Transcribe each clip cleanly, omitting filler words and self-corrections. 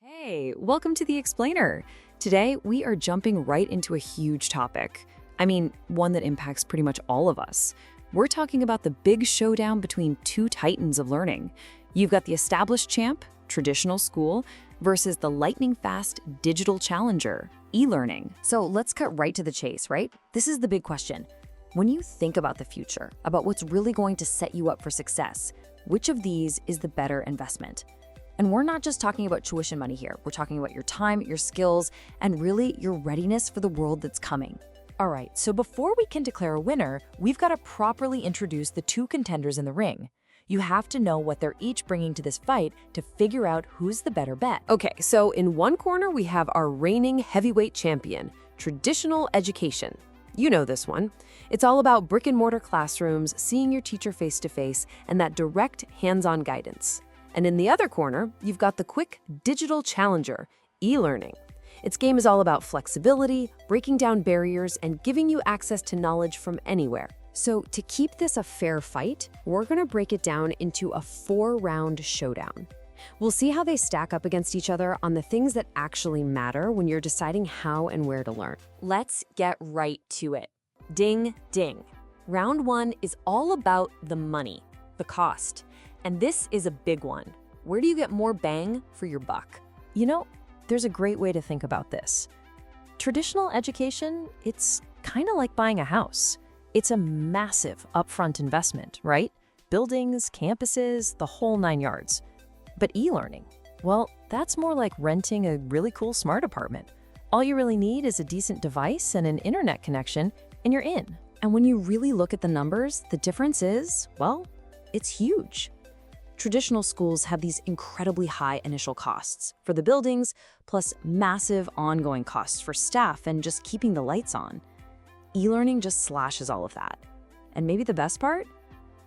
Hey, welcome to The Explainer. Today, we are jumping right into a huge topic. I mean, one that impacts pretty much all of us. We're talking about the big showdown between two titans of learning. You've got the established champ, traditional school, versus the lightning-fast digital challenger, e-learning. So let's cut right to the chase, right? This is the big question. When you think about the future, about what's really going to set you up for success, which of these is the better investment? And we're not just talking about tuition money here. We're talking about your time, your skills, and really your readiness for the world that's coming. All right, so before we can declare a winner, we've got to properly introduce the two contenders in the ring. You have to know what they're each bringing to this fight to figure out who's the better bet. Okay, so in one corner we have our reigning heavyweight champion, traditional education. You know this one. It's all about brick-and-mortar classrooms, seeing your teacher face-to-face, and that direct hands-on guidance. And in the other corner, you've got the quick digital challenger, e-learning. Its game is all about flexibility, breaking down barriers, and giving you access to knowledge from anywhere. So to keep this a fair fight, we're going to break it down into a 4-round showdown. We'll see how they stack up against each other on the things that actually matter when you're deciding how and where to learn. Let's get right to it. Ding, ding. Round 1 is all about the money, the cost. And this is a big one. Where do you get more bang for your buck? You know, there's a great way to think about this. Traditional education, it's kind of like buying a house. It's a massive upfront investment, right? Buildings, campuses, the whole 9 yards. But e-learning, well, that's more like renting a really cool smart apartment. All you really need is a decent device and an internet connection, and you're in. And when you really look at the numbers, the difference is, well, it's huge. Traditional schools have these incredibly high initial costs for the buildings, plus massive ongoing costs for staff and just keeping the lights on. E-learning just slashes all of that. And maybe the best part?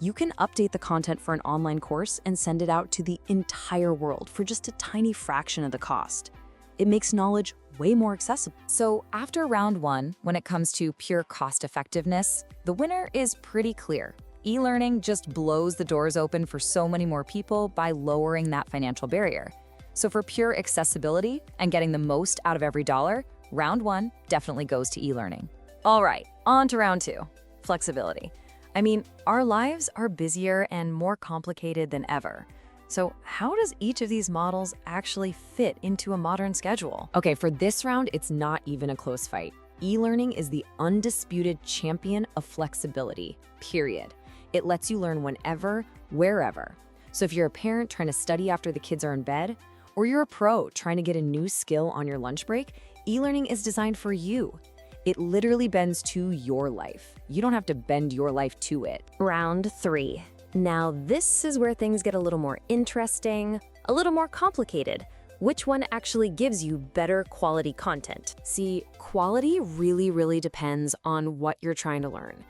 You can update the content for an online course and send it out to the entire world for just a tiny fraction of the cost. It makes knowledge way more accessible. So after round 1, when it comes to pure cost effectiveness, the winner is pretty clear. E-learning just blows the doors open for so many more people by lowering that financial barrier. So for pure accessibility and getting the most out of every dollar, round 1 definitely goes to e-learning. All right, on to round 2, flexibility. I mean, our lives are busier and more complicated than ever. So how does each of these models actually fit into a modern schedule? Okay, for this round, it's not even a close fight. E-learning is the undisputed champion of flexibility, period. It lets you learn whenever, wherever. So if you're a parent trying to study after the kids are in bed, or you're a pro trying to get a new skill on your lunch break, e-learning is designed for you. It literally bends to your life. You don't have to bend your life to it. Round 3. Now this is where things get a little more interesting, a little more complicated. Which one actually gives you better quality content? See, quality really depends on what you're trying to learn.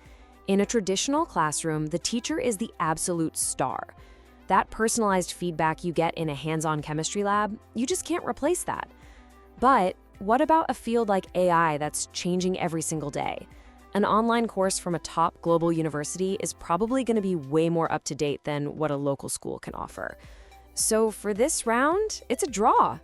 In a traditional classroom, the teacher is the absolute star. That personalized feedback you get in a hands-on chemistry lab, you just can't replace that. But what about a field like AI that's changing every single day? An online course from a top global university is probably going to be way more up-to-date than what a local school can offer. So for this round, it's a draw.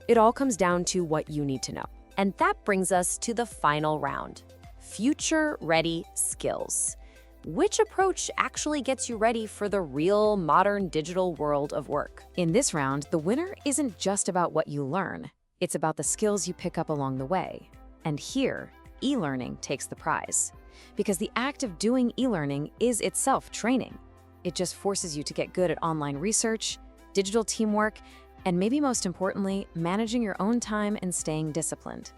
It all comes down to what you need to know. And that brings us to the final round. Future-ready skills. Which approach actually gets you ready for the real modern digital world of work? In this round, the winner isn't just about what you learn. It's about the skills you pick up along the way. And here, e-learning takes the prize. Because the act of doing e-learning is itself training. It just forces you to get good at online research, digital teamwork, and maybe most importantly, managing your own time and staying disciplined.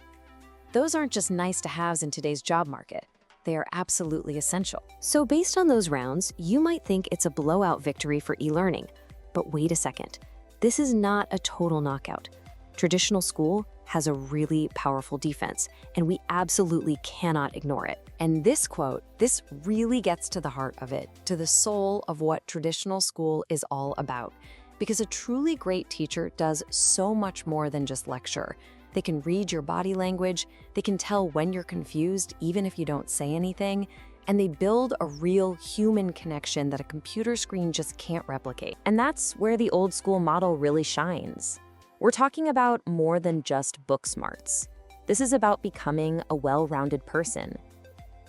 Those aren't just nice-to-haves in today's job market. They are absolutely essential. So based on those rounds, you might think it's a blowout victory for e-learning. But wait a second. This is not a total knockout. Traditional school has a really powerful defense, and we absolutely cannot ignore it. And this quote, this really gets to the heart of it, to the soul of what traditional school is all about. Because a truly great teacher does so much more than just lecture. They can read your body language, they can tell when you're confused, even if you don't say anything, and they build a real human connection that a computer screen just can't replicate. And that's where the old school model really shines. We're talking about more than just book smarts. This is about becoming a well-rounded person.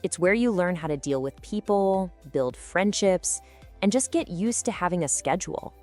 It's where you learn how to deal with people, build friendships, and just get used to having a schedule.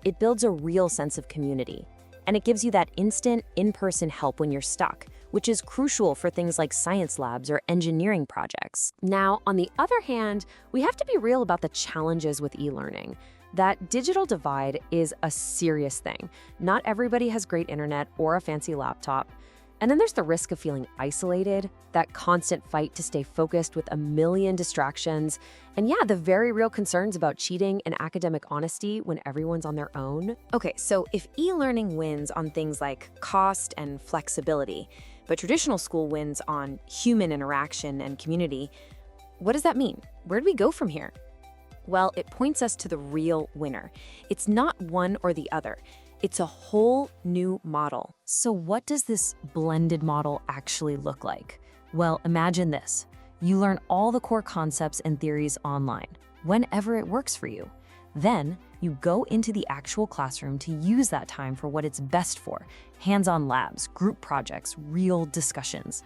It builds a real sense of community, and it gives you that instant, in-person help when you're stuck, which is crucial for things like science labs or engineering projects. Now, on the other hand, we have to be real about the challenges with e-learning. That digital divide is a serious thing. Not everybody has great internet or a fancy laptop. And then there's the risk of feeling isolated, that constant fight to stay focused with a million distractions, and yeah, the very real concerns about cheating and academic honesty when everyone's on their own. Okay, so if e-learning wins on things like cost and flexibility, but traditional school wins on human interaction and community, what does that mean? Where do we go from here? Well, it points us to the real winner. It's not one or the other. It's a whole new model. So what does this blended model actually look like? Well, imagine this. You learn all the core concepts and theories online, whenever it works for you. Then, you go into the actual classroom to use that time for what it's best for: hands-on labs, group projects, real discussions.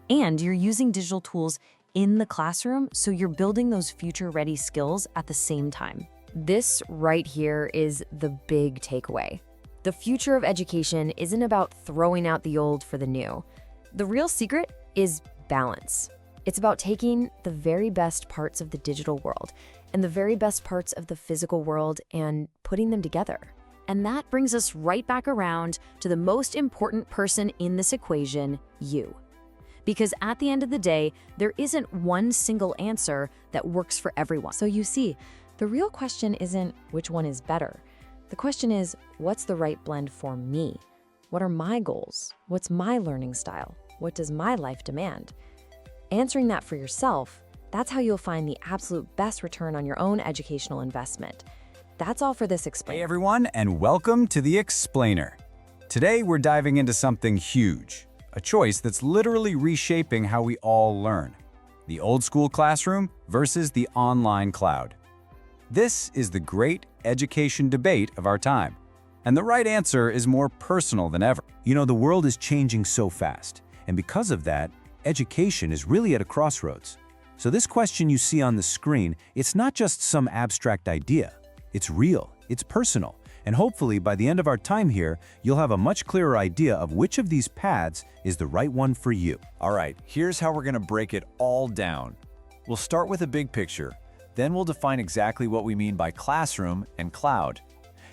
And you're using digital tools in the classroom, so you're building those future-ready skills at the same time. This right here is the big takeaway. The future of education isn't about throwing out the old for the new. The real secret is balance. It's about taking the very best parts of the digital world and the very best parts of the physical world and putting them together. And that brings us right back around to the most important person in this equation, you. Because at the end of the day, there isn't one single answer that works for everyone. So you see, the real question isn't which one is better. The question is, what's the right blend for me? What are my goals? What's my learning style? What does my life demand? Answering that for yourself, that's how you'll find the absolute best return on your own educational investment. That's all for this Explainer. Hey everyone, and welcome to the Explainer. Today we're diving into something huge, a choice that's literally reshaping how we all learn: the old school classroom versus the online cloud. This is the great education debate of our time, and the right answer is more personal than ever. You know, the world is changing so fast, and because of that, education is really at a crossroads. So this question you see on the screen, it's not just some abstract idea. It's real, it's personal, and hopefully by the end of our time here, you'll have a much clearer idea of which of these paths is the right one for you. All right, here's how we're going to break it all down. We'll start with a big picture. Then we'll define exactly what we mean by classroom and cloud.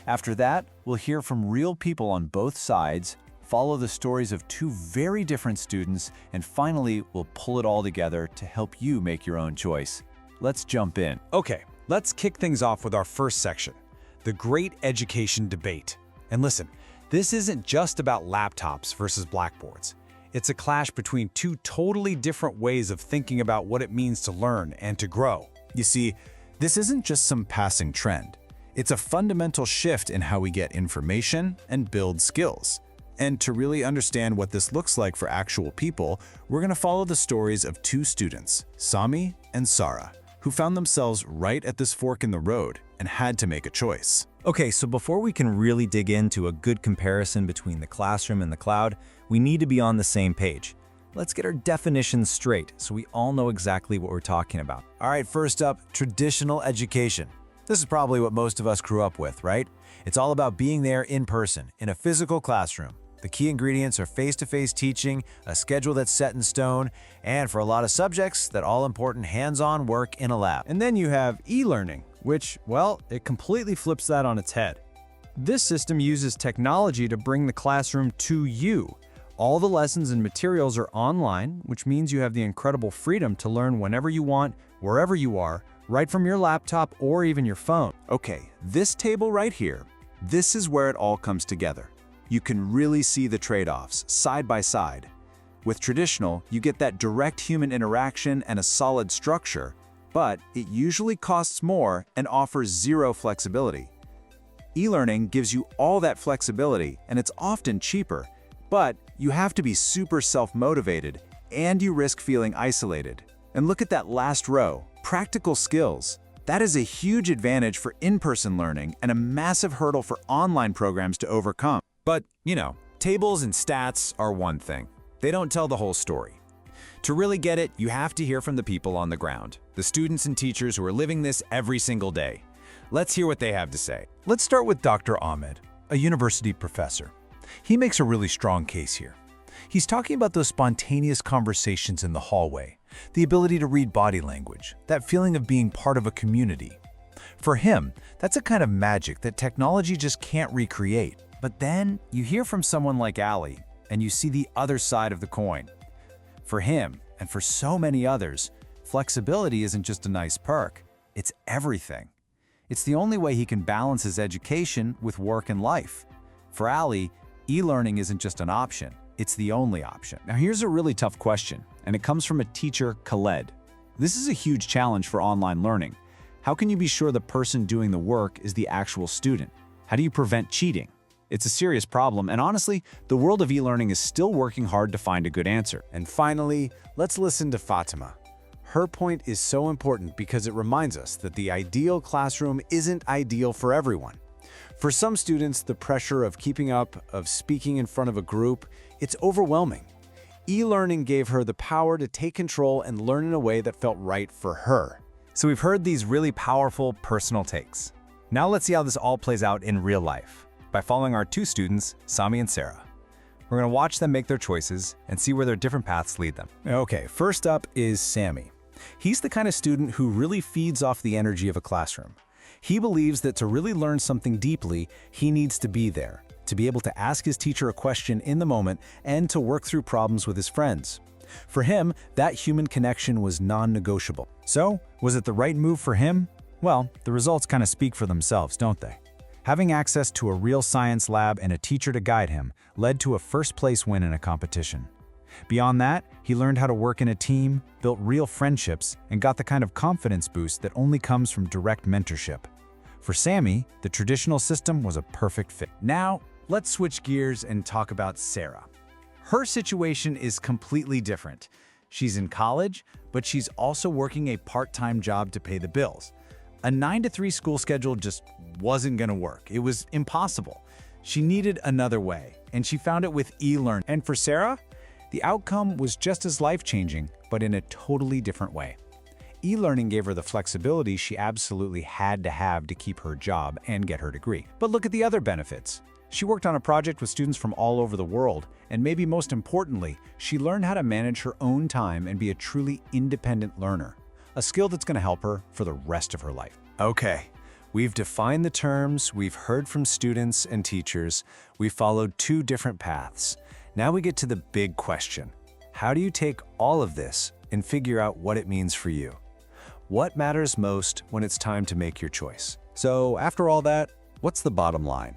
After that, we'll hear from real people on both sides, follow the stories of two very different students, and finally, we'll pull it all together to help you make your own choice. Let's jump in. Okay, let's kick things off with our first section, the great education debate. And listen, this isn't just about laptops versus blackboards. It's a clash between two totally different ways of thinking about what it means to learn and to grow. You see, this isn't just some passing trend. It's a fundamental shift in how we get information and build skills. And to really understand what this looks like for actual people, we're going to follow the stories of two students, Sami and Sarah, who found themselves right at this fork in the road and had to make a choice. Okay, so before we can really dig into a good comparison between the classroom and the cloud, we need to be on the same page. Let's get our definitions straight so we all know exactly what we're talking about. All right, first up, traditional education. This is probably what most of us grew up with, right? It's all about being there in person, in a physical classroom. The key ingredients are face-to-face teaching, a schedule that's set in stone, and for a lot of subjects, that all-important hands-on work in a lab. And then you have e-learning, which, well, it completely flips that on its head. This system uses technology to bring the classroom to you. All the lessons and materials are online, which means you have the incredible freedom to learn whenever you want, wherever you are, right from your laptop or even your phone. Okay, this table right here, this is where it all comes together. You can really see the trade-offs side by side. With traditional, you get that direct human interaction and a solid structure, but it usually costs more and offers zero flexibility. E-learning gives you all that flexibility, and it's often cheaper, but you have to be super self-motivated, and you risk feeling isolated. And look at that last row, practical skills. That is a huge advantage for in-person learning and a massive hurdle for online programs to overcome. But, tables and stats are one thing. They don't tell the whole story. To really get it, you have to hear from the people on the ground, the students and teachers who are living this every single day. Let's hear what they have to say. Let's start with Dr. Ahmed, a university professor. He makes a really strong case here. He's talking about those spontaneous conversations in the hallway, the ability to read body language, that feeling of being part of a community. For him, that's a kind of magic that technology just can't recreate. But then you hear from someone like Ali, and you see the other side of the coin. For him, and for so many others, flexibility isn't just a nice perk, it's everything. It's the only way he can balance his education with work and life. For Ali, e-learning isn't just an option, it's the only option. Now here's a really tough question, and it comes from a teacher, Khaled. This is a huge challenge for online learning. How can you be sure the person doing the work is the actual student? How do you prevent cheating? It's a serious problem, and honestly, the world of e-learning is still working hard to find a good answer. And finally, let's listen to Fatima. Her point is so important because it reminds us that the ideal classroom isn't ideal for everyone. For some students, the pressure of keeping up, of speaking in front of a group, it's overwhelming. E-learning gave her the power to take control and learn in a way that felt right for her. So we've heard these really powerful personal takes. Now let's see how this all plays out in real life by following our two students, Sami and Sarah. We're going to watch them make their choices and see where their different paths lead them. Okay, first up is Sami. He's the kind of student who really feeds off the energy of a classroom. He believes that to really learn something deeply, he needs to be there, to be able to ask his teacher a question in the moment and to work through problems with his friends. For him, that human connection was non-negotiable. So, was it the right move for him? Well, the results kind of speak for themselves, don't they? Having access to a real science lab and a teacher to guide him led to a first-place win in a competition. Beyond that, he learned how to work in a team, built real friendships, and got the kind of confidence boost that only comes from direct mentorship. For Sami, the traditional system was a perfect fit. Now, let's switch gears and talk about Sarah. Her situation is completely different. She's in college, but she's also working a part-time job to pay the bills. A 9-to-3 school schedule just wasn't going to work. It was impossible. She needed another way, and she found it with e-learning. And for Sarah, the outcome was just as life-changing, but in a totally different way. E-learning gave her the flexibility she absolutely had to have to keep her job and get her degree. But look at the other benefits. She worked on a project with students from all over the world, and maybe most importantly, she learned how to manage her own time and be a truly independent learner, a skill that's going to help her for the rest of her life. Okay, we've defined the terms, we've heard from students and teachers, we've followed two different paths. Now we get to the big question. How do you take all of this and figure out what it means for you? What matters most when it's time to make your choice? So after all that, what's the bottom line?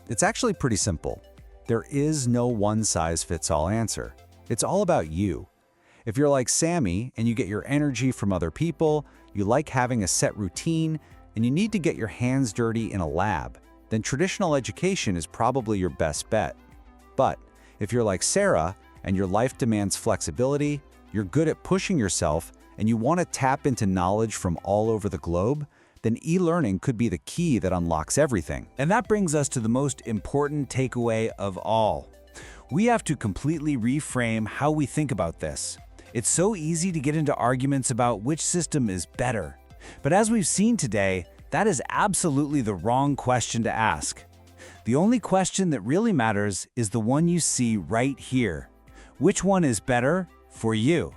It's actually pretty simple. There is no one-size-fits-all answer. It's all about you. If you're like Sami and you get your energy from other people, you like having a set routine, and you need to get your hands dirty in a lab, then traditional education is probably your best bet. But if you're like Sarah and your life demands flexibility, you're good at pushing yourself, and you want to tap into knowledge from all over the globe, then e-learning could be the key that unlocks everything. And that brings us to the most important takeaway of all. We have to completely reframe how we think about this. It's so easy to get into arguments about which system is better. But as we've seen today, that is absolutely the wrong question to ask. The only question that really matters is the one you see right here. Which one is better for you?